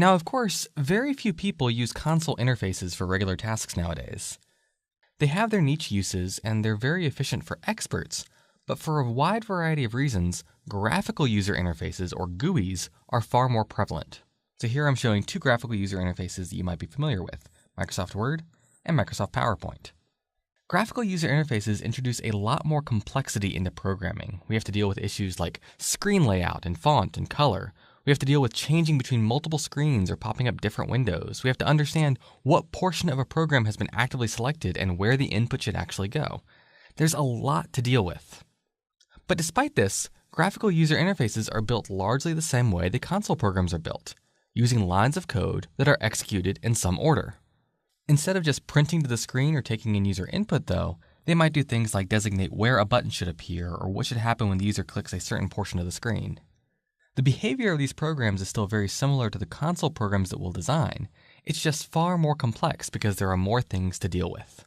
Now, of course, very few people use console interfaces for regular tasks nowadays. They have their niche uses and they're very efficient for experts, but for a wide variety of reasons, graphical user interfaces, or GUIs, are far more prevalent. So here I'm showing two graphical user interfaces that you might be familiar with, Microsoft Word and Microsoft PowerPoint. Graphical user interfaces introduce a lot more complexity into programming. We have to deal with issues like screen layout and font and color. We have to deal with changing between multiple screens or popping up different windows. We have to understand what portion of a program has been actively selected and where the input should actually go. There's a lot to deal with. But despite this, graphical user interfaces are built largely the same way the console programs are built, using lines of code that are executed in some order. Instead of just printing to the screen or taking in user input though, they might do things like designate where a button should appear or what should happen when the user clicks a certain portion of the screen. The behavior of these programs is still very similar to the console programs that we'll design. It's just far more complex because there are more things to deal with.